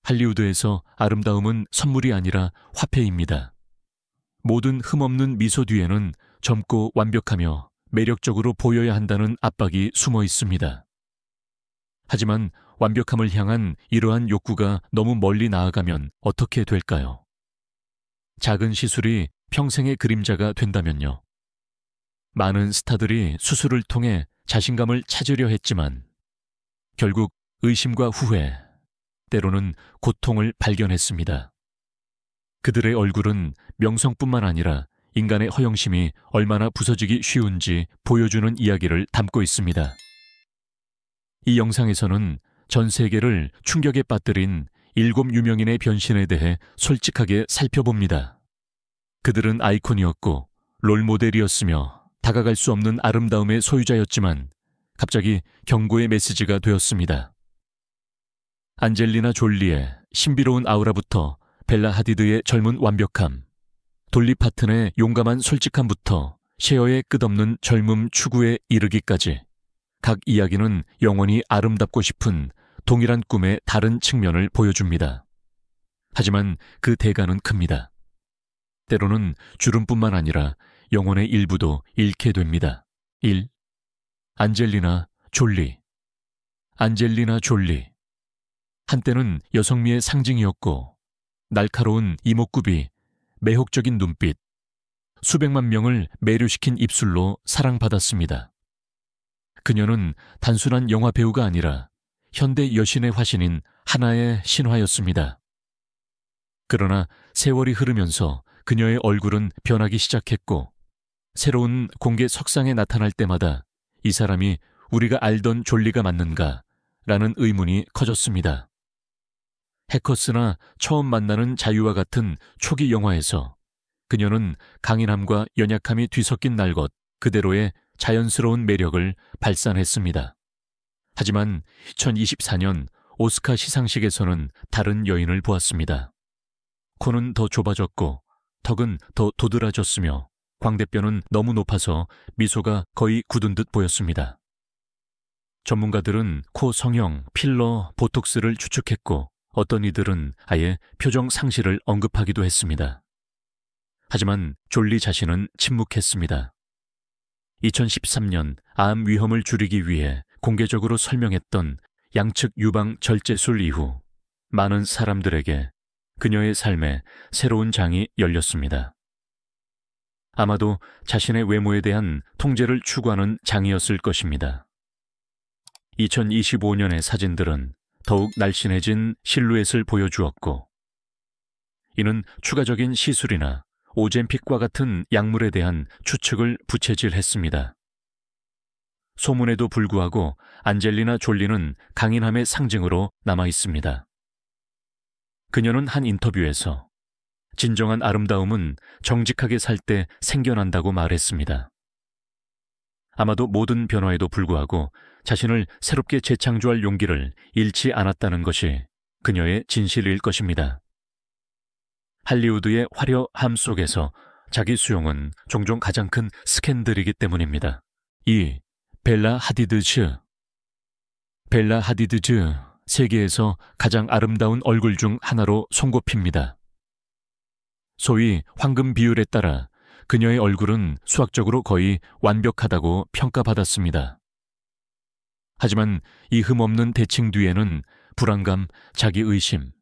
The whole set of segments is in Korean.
할리우드에서 아름다움은 선물이 아니라 화폐입니다. 모든 흠없는 미소 뒤에는 젊고 완벽하며 매력적으로 보여야 한다는 압박이 숨어 있습니다. 하지만 완벽함을 향한 이러한 욕구가 너무 멀리 나아가면 어떻게 될까요? 작은 시술이 평생의 그림자가 된다면요. 많은 스타들이 수술을 통해 자신감을 찾으려 했지만 결국 의심과 후회, 때로는 고통을 발견했습니다. 그들의 얼굴은 명성뿐만 아니라 인간의 허영심이 얼마나 부서지기 쉬운지 보여주는 이야기를 담고 있습니다. 이 영상에서는 전 세계를 충격에 빠뜨린 7 유명인의 변신에 대해 솔직하게 살펴봅니다. 그들은 아이콘이었고 롤모델이었으며 다가갈 수 없는 아름다움의 소유자였지만 갑자기 경고의 메시지가 되었습니다. 안젤리나 졸리의 신비로운 아우라부터 벨라 하디드의 젊은 완벽함, 돌리 파튼의 용감한 솔직함부터 셰어의 끝없는 젊음 추구에 이르기까지 각 이야기는 영원히 아름답고 싶은 동일한 꿈의 다른 측면을 보여줍니다. 하지만 그 대가는 큽니다. 때로는 주름뿐만 아니라 영혼의 일부도 잃게 됩니다. 1. 안젤리나 졸리. 안젤리나 졸리. 한때는 여성미의 상징이었고 날카로운 이목구비, 매혹적인 눈빛, 수백만 명을 매료시킨 입술로 사랑받았습니다. 그녀는 단순한 영화 배우가 아니라 현대 여신의 화신인 하나의 신화였습니다. 그러나 세월이 흐르면서 그녀의 얼굴은 변하기 시작했고 새로운 공개 석상에 나타날 때마다 이 사람이 우리가 알던 졸리가 맞는가? 라는 의문이 커졌습니다. 해커스나 처음 만나는 자유와 같은 초기 영화에서 그녀는 강인함과 연약함이 뒤섞인 날것 그대로의 자연스러운 매력을 발산했습니다. 하지만 2024년 오스카 시상식에서는 다른 여인을 보았습니다. 코는 더 좁아졌고 턱은 더 도드라졌으며 광대뼈는 너무 높아서 미소가 거의 굳은 듯 보였습니다. 전문가들은 코 성형, 필러, 보톡스를 추측했고 어떤 이들은 아예 표정 상실을 언급하기도 했습니다. 하지만 졸리 자신은 침묵했습니다. 2013년 암 위험을 줄이기 위해 공개적으로 설명했던 양측 유방 절제술 이후 많은 사람들에게 그녀의 삶에 새로운 장이 열렸습니다. 아마도 자신의 외모에 대한 통제를 추구하는 장이었을 것입니다. 2025년의 사진들은 더욱 날씬해진 실루엣을 보여주었고 이는 추가적인 시술이나 오젬픽과 같은 약물에 대한 추측을 부채질했습니다. 소문에도 불구하고 안젤리나 졸리는 강인함의 상징으로 남아 있습니다. 그녀는 한 인터뷰에서 진정한 아름다움은 정직하게 살 때 생겨난다고 말했습니다. 아마도 모든 변화에도 불구하고 자신을 새롭게 재창조할 용기를 잃지 않았다는 것이 그녀의 진실일 것입니다. 할리우드의 화려함 속에서 자기 수용은 종종 가장 큰 스캔들이기 때문입니다. 2. 벨라 하디드즈. 벨라 하디드즈, 세계에서 가장 아름다운 얼굴 중 하나로 손꼽힙니다. 소위 황금 비율에 따라 그녀의 얼굴은 수학적으로 거의 완벽하다고 평가받았습니다. 하지만 이 흠없는 대칭 뒤에는 불안감, 자기의심,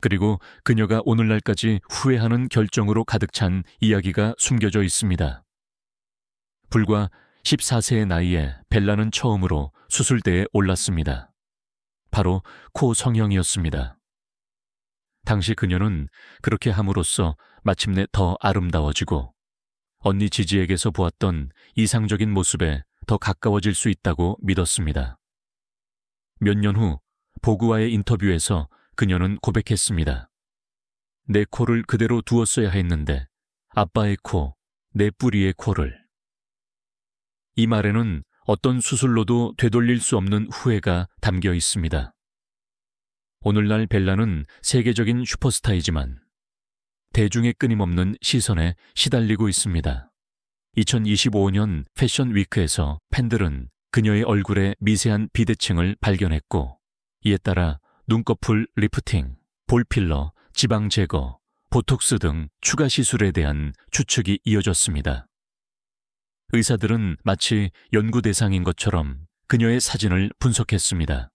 그리고 그녀가 오늘날까지 후회하는 결정으로 가득 찬 이야기가 숨겨져 있습니다. 불과 14세의 나이에 벨라는 처음으로 수술대에 올랐습니다. 바로 코 성형이었습니다. 당시 그녀는 그렇게 함으로써 마침내 더 아름다워지고 언니 지지에게서 보았던 이상적인 모습에 더 가까워질 수 있다고 믿었습니다. 몇 년 후 보그와의 인터뷰에서 그녀는 고백했습니다. 내 코를 그대로 두었어야 했는데 아빠의 코, 내 뿌리의 코를. 이 말에는 어떤 수술로도 되돌릴 수 없는 후회가 담겨 있습니다. 오늘날 벨라는 세계적인 슈퍼스타이지만 대중의 끊임없는 시선에 시달리고 있습니다. 2025년 패션 위크에서 팬들은 그녀의 얼굴에 미세한 비대칭을 발견했고 이에 따라 눈꺼풀 리프팅, 볼필러, 지방 제거, 보톡스 등 추가 시술에 대한 추측이 이어졌습니다. 의사들은 마치 연구 대상인 것처럼 그녀의 사진을 분석했습니다.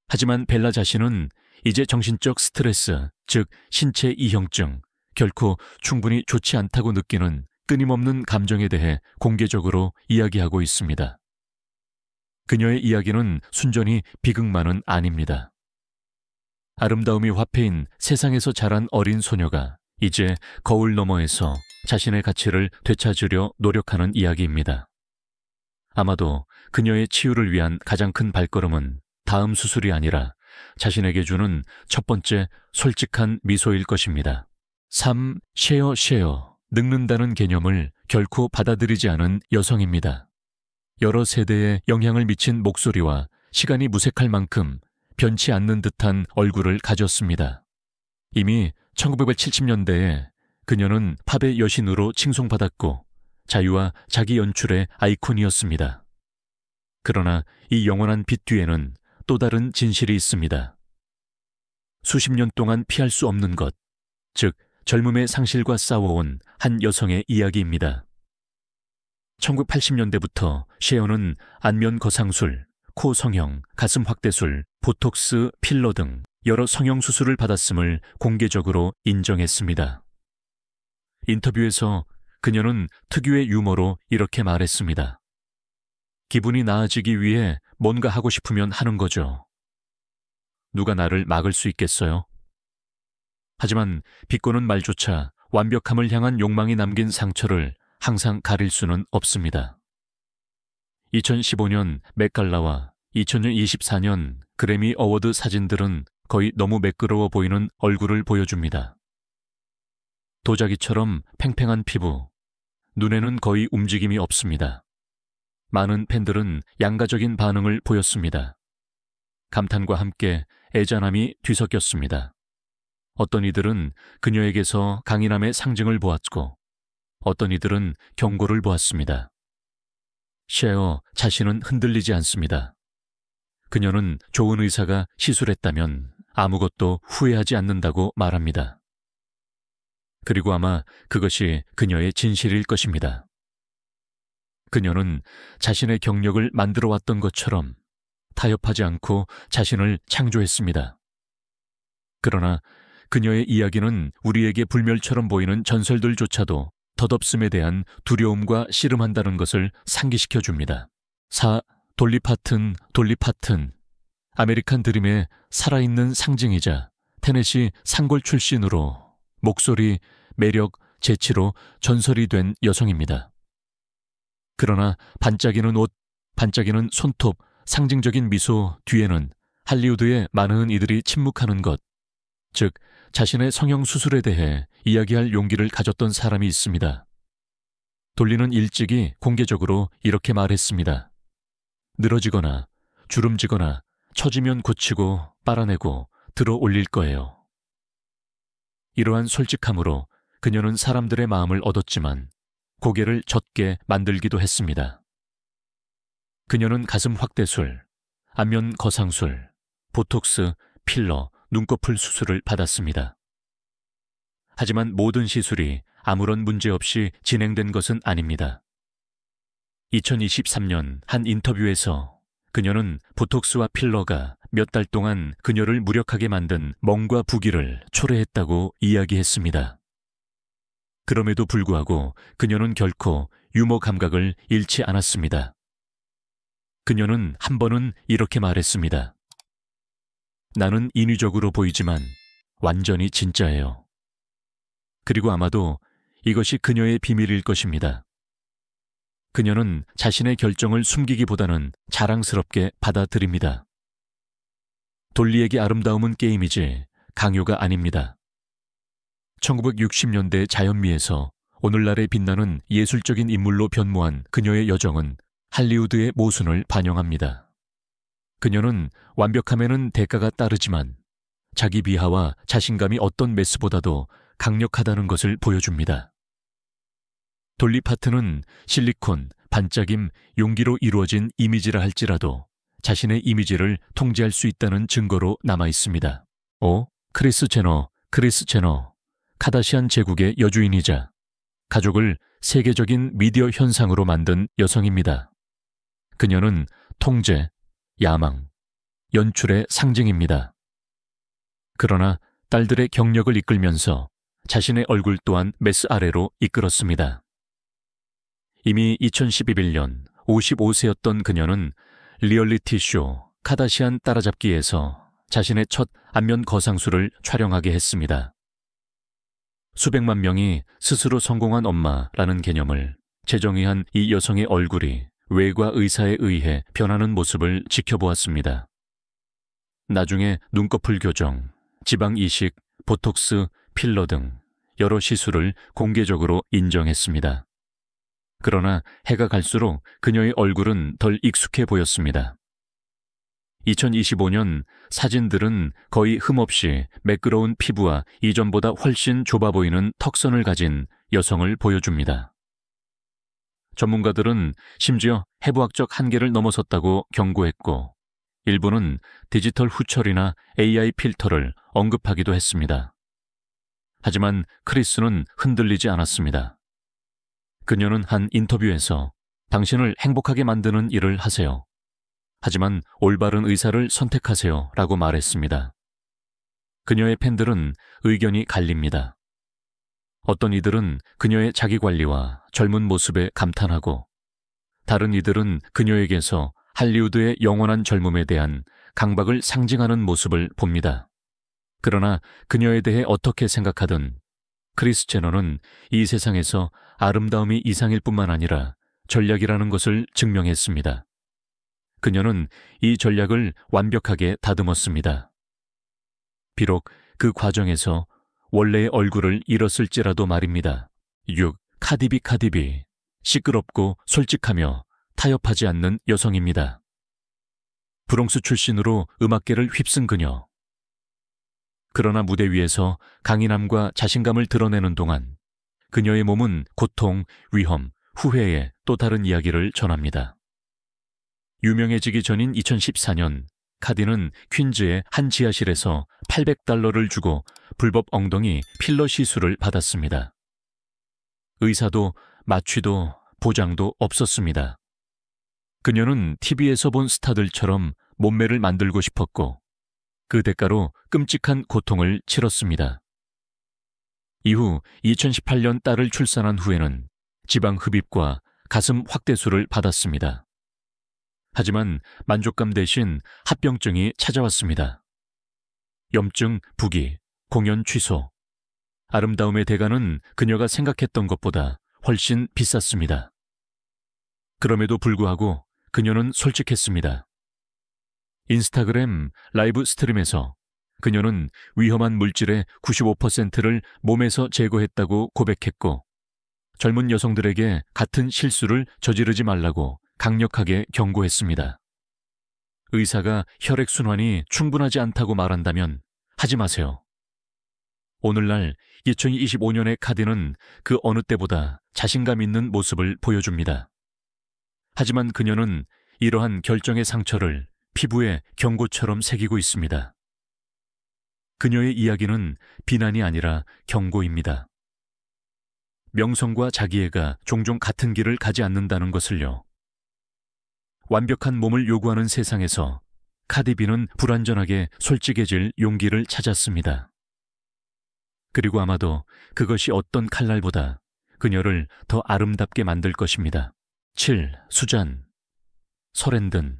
하지만 벨라 자신은 이제 정신적 스트레스, 즉 신체 이형증, 결코 충분히 좋지 않다고 느끼는 끊임없는 감정에 대해 공개적으로 이야기하고 있습니다. 그녀의 이야기는 순전히 비극만은 아닙니다. 아름다움이 화폐인 세상에서 자란 어린 소녀가 이제 거울 너머에서 자신의 가치를 되찾으려 노력하는 이야기입니다. 아마도 그녀의 치유를 위한 가장 큰 발걸음은 다음 수술이 아니라 자신에게 주는 첫 번째 솔직한 미소일 것입니다. 3. 쉐어. 늙는다는 개념을 결코 받아들이지 않은 여성입니다. 여러 세대에 영향을 미친 목소리와 시간이 무색할 만큼 변치 않는 듯한 얼굴을 가졌습니다. 이미 1970년대에 그녀는 팝의 여신으로 칭송받았고 자유와 자기 연출의 아이콘이었습니다. 그러나 이 영원한 빛 뒤에는 또 다른 진실이 있습니다. 수십 년 동안 피할 수 없는 것, 즉 젊음의 상실과 싸워온 한 여성의 이야기입니다. 1980년대부터 셰어는 안면 거상술, 코 성형, 가슴 확대술, 보톡스, 필러 등 여러 성형 수술을 받았음을 공개적으로 인정했습니다. 인터뷰에서 그녀는 특유의 유머로 이렇게 말했습니다. 기분이 나아지기 위해 뭔가 하고 싶으면 하는 거죠. 누가 나를 막을 수 있겠어요? 하지만 비꼬는 말조차 완벽함을 향한 욕망이 남긴 상처를 항상 가릴 수는 없습니다. 2015년 맥갈라와 2024년 그래미 어워드 사진들은 거의 너무 매끄러워 보이는 얼굴을 보여줍니다. 도자기처럼 팽팽한 피부, 눈에는 거의 움직임이 없습니다. 많은 팬들은 양가적인 반응을 보였습니다. 감탄과 함께 애잔함이 뒤섞였습니다. 어떤 이들은 그녀에게서 강인함의 상징을 보았고 어떤 이들은 경고를 보았습니다. 셰어 자신은 흔들리지 않습니다. 그녀는 좋은 의사가 시술했다면 아무것도 후회하지 않는다고 말합니다. 그리고 아마 그것이 그녀의 진실일 것입니다. 그녀는 자신의 경력을 만들어 왔던 것처럼 타협하지 않고 자신을 창조했습니다. 그러나 그녀의 이야기는 우리에게 불멸처럼 보이는 전설들조차도 덧없음에 대한 두려움과 씨름한다는 것을 상기시켜 줍니다. 4. 돌리 파튼. 아메리칸 드림의 살아있는 상징이자 테네시 상골 출신으로 목소리, 매력, 재치로 전설이 된 여성입니다. 그러나 반짝이는 옷, 반짝이는 손톱, 상징적인 미소 뒤에는 할리우드의 많은 이들이 침묵하는 것, 즉 자신의 성형 수술에 대해 이야기할 용기를 가졌던 사람이 있습니다. 돌리는 일찍이 공개적으로 이렇게 말했습니다. 늘어지거나 주름지거나 처지면 고치고 빨아내고 들어 올릴 거예요. 이러한 솔직함으로 그녀는 사람들의 마음을 얻었지만 고개를 젖게 만들기도 했습니다. 그녀는 가슴 확대술, 안면 거상술, 보톡스, 필러, 눈꺼풀 수술을 받았습니다. 하지만 모든 시술이 아무런 문제 없이 진행된 것은 아닙니다. 2023년 한 인터뷰에서 그녀는 보톡스와 필러가 몇 달 동안 그녀를 무력하게 만든 멍과 부기를 초래했다고 이야기했습니다. 그럼에도 불구하고 그녀는 결코 유머 감각을 잃지 않았습니다. 그녀는 한 번은 이렇게 말했습니다. 나는 인위적으로 보이지만 완전히 진짜예요. 그리고 아마도 이것이 그녀의 비밀일 것입니다. 그녀는 자신의 결정을 숨기기보다는 자랑스럽게 받아들입니다. 돌리에게 아름다움은 게임이지 강요가 아닙니다. 1960년대 자연미에서 오늘날에 빛나는 예술적인 인물로 변모한 그녀의 여정은 할리우드의 모순을 반영합니다. 그녀는 완벽함에는 대가가 따르지만 자기 비하와 자신감이 어떤 메스보다도 강력하다는 것을 보여줍니다. 돌리 파튼은 실리콘, 반짝임, 용기로 이루어진 이미지라 할지라도 자신의 이미지를 통제할 수 있다는 증거로 남아 있습니다. 5. 크리스 제너, 카다시안 제국의 여주인이자 가족을 세계적인 미디어 현상으로 만든 여성입니다. 그녀는 통제, 야망, 연출의 상징입니다. 그러나 딸들의 경력을 이끌면서 자신의 얼굴 또한 메스 아래로 이끌었습니다. 이미 2011년 55세였던 그녀는 리얼리티 쇼 카다시안 따라잡기에서 자신의 첫 안면 거상술을 촬영하게 했습니다. 수백만 명이 스스로 성공한 엄마라는 개념을 재정의한 이 여성의 얼굴이 외과 의사에 의해 변하는 모습을 지켜보았습니다. 나중에 눈꺼풀 교정, 지방 이식, 보톡스, 필러 등 여러 시술을 공개적으로 인정했습니다. 그러나 해가 갈수록 그녀의 얼굴은 덜 익숙해 보였습니다. 2025년 사진들은 거의 흠없이 매끄러운 피부와 이전보다 훨씬 좁아 보이는 턱선을 가진 여성을 보여줍니다. 전문가들은 심지어 해부학적 한계를 넘어섰다고 경고했고, 일부는 디지털 후처리나 AI 필터를 언급하기도 했습니다. 하지만 크리스는 흔들리지 않았습니다. 그녀는 한 인터뷰에서 당신을 행복하게 만드는 일을 하세요. 하지만 올바른 의사를 선택하세요 라고 말했습니다. 그녀의 팬들은 의견이 갈립니다. 어떤 이들은 그녀의 자기관리와 젊은 모습에 감탄하고, 다른 이들은 그녀에게서 할리우드의 영원한 젊음에 대한 강박을 상징하는 모습을 봅니다. 그러나 그녀에 대해 어떻게 생각하든 크리스 제너는 이 세상에서 아름다움이 이상일 뿐만 아니라 전략이라는 것을 증명했습니다. 그녀는 이 전략을 완벽하게 다듬었습니다. 비록 그 과정에서 원래의 얼굴을 잃었을지라도 말입니다. 6. 카디비. 시끄럽고 솔직하며 타협하지 않는 여성입니다. 브롱스 출신으로 음악계를 휩쓴 그녀. 그러나 무대 위에서 강인함과 자신감을 드러내는 동안 그녀의 몸은 고통, 위험, 후회의 또 다른 이야기를 전합니다. 유명해지기 전인 2014년, 카디는 퀸즈의 한 지하실에서 $800를 주고 불법 엉덩이 필러 시술을 받았습니다. 의사도 마취도 보장도 없었습니다. 그녀는 TV에서 본 스타들처럼 몸매를 만들고 싶었고, 그 대가로 끔찍한 고통을 치렀습니다. 이후 2018년 딸을 출산한 후에는 지방 흡입과 가슴 확대술을 받았습니다. 하지만 만족감 대신 합병증이 찾아왔습니다. 염증 부기, 공연 취소. 아름다움의 대가는 그녀가 생각했던 것보다 훨씬 비쌌습니다. 그럼에도 불구하고 그녀는 솔직했습니다. 인스타그램 라이브 스트림에서 그녀는 위험한 물질의 95%를 몸에서 제거했다고 고백했고, 젊은 여성들에게 같은 실수를 저지르지 말라고 강력하게 경고했습니다. 의사가 혈액순환이 충분하지 않다고 말한다면 하지 마세요. 오늘날 2025년의 카디는 그 어느 때보다 자신감 있는 모습을 보여줍니다. 하지만 그녀는 이러한 결정의 상처를 피부에 경고처럼 새기고 있습니다. 그녀의 이야기는 비난이 아니라 경고입니다. 명성과 자기애가 종종 같은 길을 가지 않는다는 것을요. 완벽한 몸을 요구하는 세상에서 카디비는 불완전하게 솔직해질 용기를 찾았습니다. 그리고 아마도 그것이 어떤 칼날보다 그녀를 더 아름답게 만들 것입니다. 7. 수잔, 서랜든.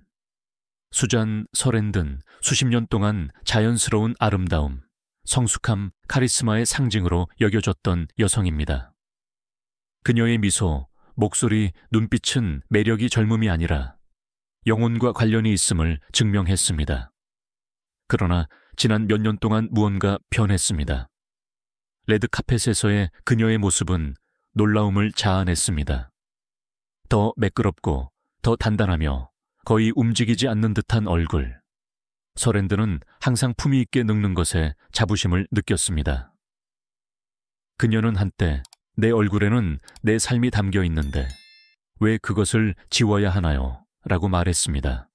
수잔 서랜든, 수십 년 동안 자연스러운 아름다움, 성숙함, 카리스마의 상징으로 여겨졌던 여성입니다. 그녀의 미소, 목소리, 눈빛은 매력이 젊음이 아니라 영혼과 관련이 있음을 증명했습니다. 그러나 지난 몇 년 동안 무언가 변했습니다. 레드카펫에서의 그녀의 모습은 놀라움을 자아냈습니다. 더 매끄럽고 더 단단하며 거의 움직이지 않는 듯한 얼굴. 서랜드는 항상 품위 있게 늙는 것에 자부심을 느꼈습니다. 그녀는 한때 내 얼굴에는 내 삶이 담겨 있는데 왜 그것을 지워야 하나요? 라고 말했습니다.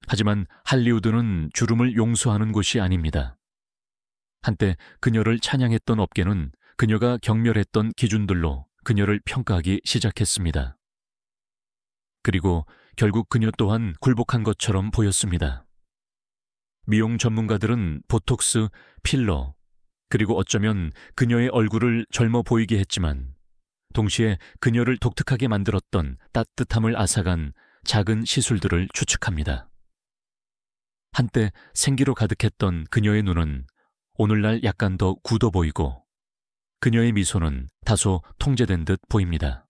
하지만 할리우드는 주름을 용서하는 곳이 아닙니다. 한때 그녀를 찬양했던 업계는 그녀가 경멸했던 기준들로 그녀를 평가하기 시작했습니다. 그리고 결국 그녀 또한 굴복한 것처럼 보였습니다. 미용 전문가들은 보톡스, 필러, 그리고 어쩌면 그녀의 얼굴을 젊어 보이게 했지만 동시에 그녀를 독특하게 만들었던 따뜻함을 앗아간 작은 시술들을 추측합니다. 한때 생기로 가득했던 그녀의 눈은 오늘날 약간 더 굳어 보이고 그녀의 미소는 다소 통제된 듯 보입니다.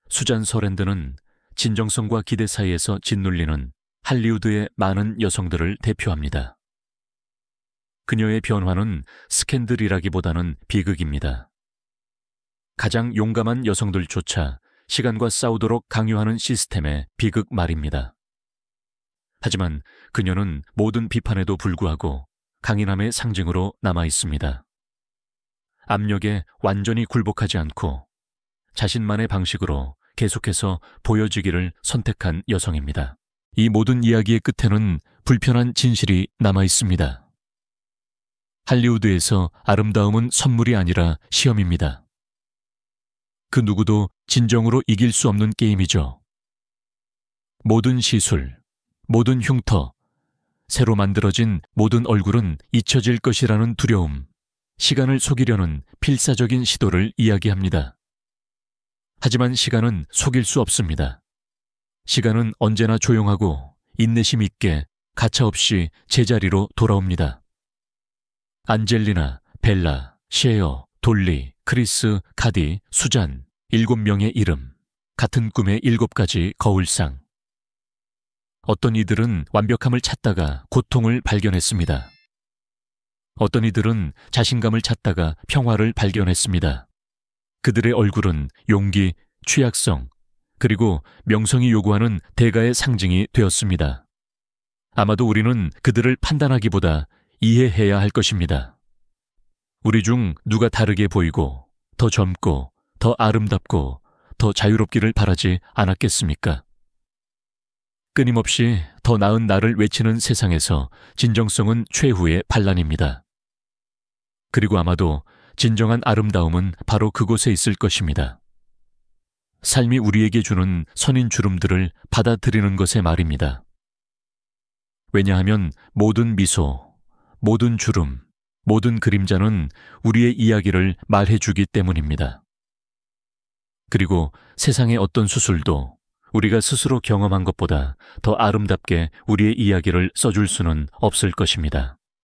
수잔 서랜드는 진정성과 기대 사이에서 짓눌리는 할리우드의 많은 여성들을 대표합니다. 그녀의 변화는 스캔들이라기보다는 비극입니다. 가장 용감한 여성들조차 시간과 싸우도록 강요하는 시스템의 비극 말입니다. 하지만 그녀는 모든 비판에도 불구하고 강인함의 상징으로 남아 있습니다. 압력에 완전히 굴복하지 않고 자신만의 방식으로 계속해서 보여지기를 선택한 여성입니다. 이 모든 이야기의 끝에는 불편한 진실이 남아 있습니다. 할리우드에서 아름다움은 선물이 아니라 시험입니다. 그 누구도 진정으로 이길 수 없는 게임이죠. 모든 시술, 모든 흉터, 새로 만들어진 모든 얼굴은 잊혀질 것이라는 두려움, 시간을 속이려는 필사적인 시도를 이야기합니다. 하지만 시간은 속일 수 없습니다. 시간은 언제나 조용하고 인내심 있게 가차없이 제자리로 돌아옵니다. 안젤리나, 벨라, 셰어, 돌리, 크리스, 카디, 수잔, 7명의 이름, 같은 꿈의 7가지 거울상. 어떤 이들은 완벽함을 찾다가 고통을 발견했습니다. 어떤 이들은 자신감을 찾다가 평화를 발견했습니다. 그들의 얼굴은 용기, 취약성, 그리고 명성이 요구하는 대가의 상징이 되었습니다. 아마도 우리는 그들을 판단하기보다 이해해야 할 것입니다. 우리 중 누가 다르게 보이고 더 젊고 더 아름답고 더 자유롭기를 바라지 않았겠습니까? 끊임없이 더 나은 나를 외치는 세상에서 진정성은 최후의 반란입니다. 그리고 아마도 진정한 아름다움은 바로 그곳에 있을 것입니다. 삶이 우리에게 주는 선인 주름들을 받아들이는 것의 말입니다. 왜냐하면 모든 미소, 모든 주름, 모든 그림자는 우리의 이야기를 말해주기 때문입니다. 그리고 세상의 어떤 수술도 우리가 스스로 경험한 것보다 더 아름답게 우리의 이야기를 써줄 수는 없을 것입니다.